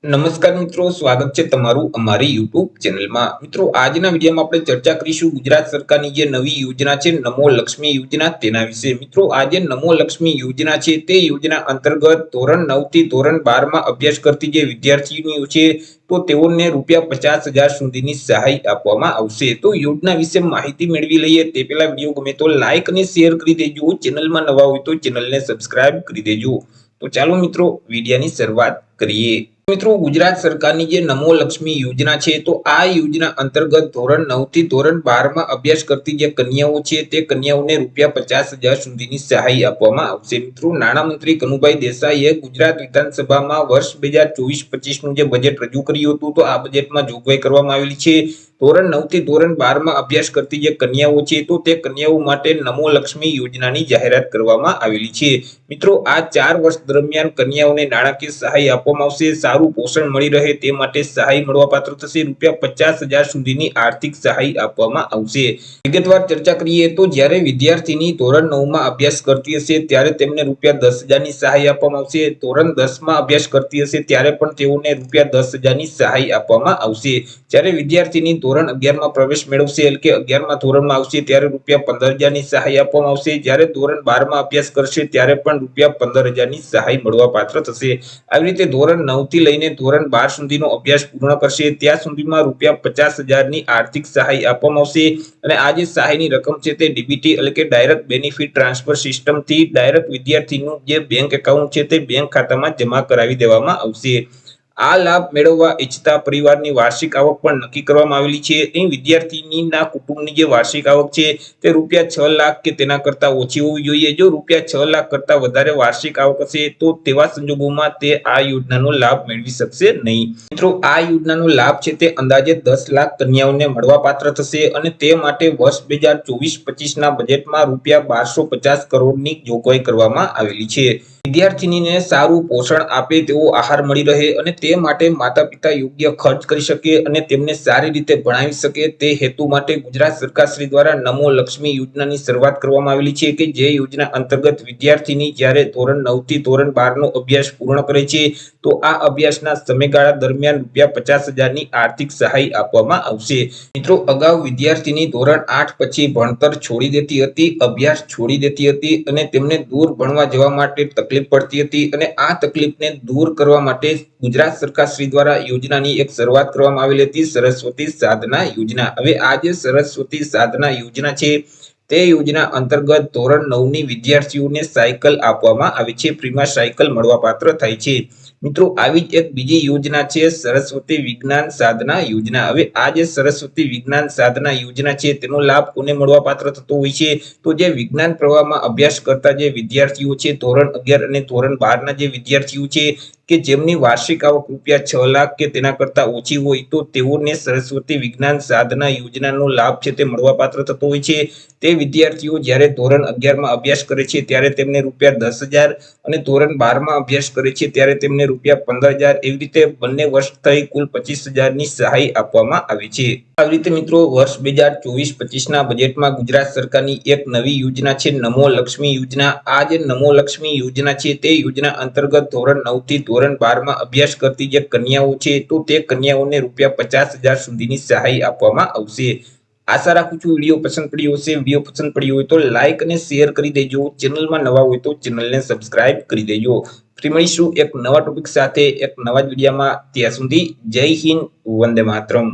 નમસ્કાર મિત્રો, સ્વાગત છે તમારું અમારી YouTube ચેનલમાં। મિત્રો, આજના વિડીયોમાં આપણે ચર્ચા કરીશું ગુજરાત સરકારની જે નવી યોજના છે નમો લક્ષ્મી યોજના તેના વિશે। મિત્રો, આ જે નમો લક્ષ્મી યોજના છે તે યોજના અંતર્ગત ધોરણ 9 થી ધોરણ 12 માં અભ્યાસ કરતી જે વિદ્યાર્થીનીઓ છે તો તેઓને ₹50,000 સુધીની સહાય આપવામાં આવશે। તો યોજના વિશે માહિતી મેળવી લઈએ તે પહેલા વિડીયો ગમે તો લાઈક અને શેર કરી દેજો, ચેનલમાં નવા હોય તો ચેનલને સબસ્ક્રાઇબ કરી દેજો। તો ચાલો મિત્રો, વિડીયોની શરૂઆત કરીએ। મિત્રો, ગુજરાત સરકારની જે નમો લક્ષ્મી યોજના છે તો આ યોજના અંતર્ગત ધોરણ 9 થી ધોરણ 12 માં અભ્યાસ કરતી જે કન્યાઓ છે તે કન્યાઓને ₹50,000 સુધીની સહાય આપવામાં આવશે। મિત્રો, નાણામંત્રી કનુભાઈ દેસાઈએ ગુજરાત વિધાનસભામાં વર્ષ 2024-25 નું જે બજેટ રજૂ કર્યું હતું તો આ બજેટમાં જોગવાઈ કરવામાં આવેલી છે ધોરણ 9 થી ધોરણ 12 માં અભ્યાસ કરતી જે કન્યાઓ છે તો તે કન્યાઓ માટે નમો લક્ષ્મી યોજનાની જાહેરાત કરવામાં આવેલી છે। મિત્રો, આ 4 વર્ષ દરમિયાન કન્યાઓને નાણાકીય સહાય આપવામાં આવશે। સારું પોષણ મળી રહે તે માટે સહાય મળવાપાત્ર થશે। ₹50,000 સુધીની આર્થિક સહાય આપવામાં આવશે। વિગતવાર ચર્ચા કરીએ તો જ્યારે વિદ્યાર્થીની ધોરણ 9 માં અભ્યાસ કરતી હશે ત્યારે તેમને ₹10,000 ની સહાય આપવામાં આવશે। ધોરણ 10 માં અભ્યાસ કરતી હશે ત્યારે પણ તેઓને ₹10,000 ની સહાય આપવામાં આવશે। જ્યારે વિદ્યાર્થીની ધોરણ 11 માં પ્રવેશ મેળવશે એટલે કે 11મા ધોરણમાં આવશે ત્યારે ₹15,000 ની સહાય આપવામાં આવશે। જ્યારે ધોરણ 12 માં અભ્યાસ કરશે ત્યારે પણ ₹15,000 ની સહાય મળવાપાત્ર થશે। આવી રીતે ધોરણ 9 થી લઈને ધોરણ 12 સુધીનો અભ્યાસ પૂર્ણ કરશે ત્યાં સુધીમાં ₹50,000 ની આર્થિક સહાય આપવામાં આવશે। અને આ જે સહાયની રકમ છે તે ડીબીટી એટલે કે ડાયરેક્ટ બેનિફિટ ટ્રાન્સફર સિસ્ટમથી ડાયરેક્ટ વિદ્યાર્થીનું જે બેંક એકાઉન્ટ છે તે બેંક ખાતામાં જમા કરાવી દેવામાં આવશે। આ લાભ મેળવવા ઈચ્છતા પરિવારની વાર્ષિક આવક પણ નક્કી કરવામાં આવેલી છે। અહીં વિદ્યાર્થીનીના કુટુંબની જે વાર્ષિક આવક છે તે ₹6 લાખ કે તેના કરતા ઓછી હોવી જોઈએ। જો ₹6 લાખ કરતા વધારે વાર્ષિક આવક હશે તો તેવા સંજોગોમાં તે આ યોજનાનો લાભ મેળવી શકશે નહીં। મિત્રો, આ યોજનાનો લાભ છે તે અંદાજે 10 લાખ કન્યાઓને મળવાપાત્ર થશે અને તે માટે વર્ષ 2024-25 ના બજેટમાં ₹1250 કરોડની જોગવાઈ કરવામાં આવેલી છે। વિદ્યાર્થીનીને સારું પોષણ આપે તેવો આહાર મળી રહે અને તે માટે માતા-પિતા યોગ્ય ખર્ચ કરી શકે અને તેમને સારી રીતે ભણાવી શકે તે હેતુ માટે ગુજરાત સરકાર શ્રી દ્વારા નમો લક્ષ્મી યોજનાની શરૂઆત કરવામાં આવેલી છે કે જે યોજના અંતર્ગત વિદ્યાર્થીની જ્યારે ધોરણ 9 થી ધોરણ 12 નો અભ્યાસ પૂર્ણ કરે છે તો આ અભ્યાસના સમયગાળા દરમિયાન ₹50,000 ની આર્થિક સહાય આપવામાં આવશે। મિત્રો, અગાઉ વિદ્યાર્થીની ધોરણ 8 પછી ભણતર છોડી દેતી હતી, અભ્યાસ છોડી દેતી હતી અને તેમને દૂર ભણવા જવા માટે તકલીફ પડતી હતી અને આ તકલીફને દૂર કરવા માટે ગુજરાત સરકાર શ્રી દ્વારા યોજનાની એક શરૂઆત કરવામાં આવેલી હતી, સરસ્વતી સાધના યોજના। હવે આ જે સરસ્વતી સાધના યોજના છે તે યોજના અંતર્ગત ધોરણ 9 ની વિદ્યાર્થીઓને સાયકલ આપવામાં આવે છે, ફ્રીમાં સાયકલ મળવાપાત્ર થાય છે। મિત્રો, આવી જ એક બીજી યોજના છે સરસ્વતી વિજ્ઞાન સાધના યોજના। હવે આ જે સરસ્વતી વિજ્ઞાન સાધના યોજના છે તેનો લાભ કોને મળવાપાત્ર થતો હોય છે તો જે વિજ્ઞાન પ્રવાહમાં અભ્યાસ કરતા જે વિદ્યાર્થીઓ છે ધોરણ 11 અને ધોરણ 12 ના જે વિદ્યાર્થીઓ છે કે જેમની વાર્ષિક આવક ₹6 લાખ કે તેના કરતા ઓછી હોય તો તેઓને સરસ્વતી વિજ્ઞાન સાધના યોજનાનો લાભ છે તે મળવાપાત્ર થતો હોય છે। તે વિદ્યાર્થીઓ જ્યારે ધોરણ 11 માં અભ્યાસ કરે છે ત્યારે તેમને ₹10,000 અને ધોરણ 12 માં અભ્યાસ કરે છે ત્યારે તેમને ₹15,000 એવી રીતે બંને વર્ષ થઈ કુલ ₹25,000 ની સહાય આપવામાં આવે છે। આવી રીતે મિત્રો, વર્ષ 2024-25 ના બજેટમાં ગુજરાત સરકારની એક નવી યોજના છે નમો લક્ષ્મી યોજના। આ જે નમો લક્ષ્મી યોજના છે તે યોજના અંતર્ગત ધોરણ 9 થી ધોરણ 12 માં અભ્યાસ કરતી જે કન્યાઓ છે તો તે કન્યાઓને ₹50,000 સુધીની સહાય આપવામાં આવશે। આશા રાખું છું વિડીયો પસંદ પડ્યો હશે। વિડીયો પસંદ પડ્યો હોય તો લાઈક અને શેર કરી દેજો, ચેનલમાં નવા હોય તો ચેનલને સબસ્ક્રાઇબ કરી દેજો। ફરી મળીશું એક નવા ટોપિક સાથે એક નવા જ વિડીયોમાં। ત્યાં સુધી જય હિન્દ, વંદે માતરમ।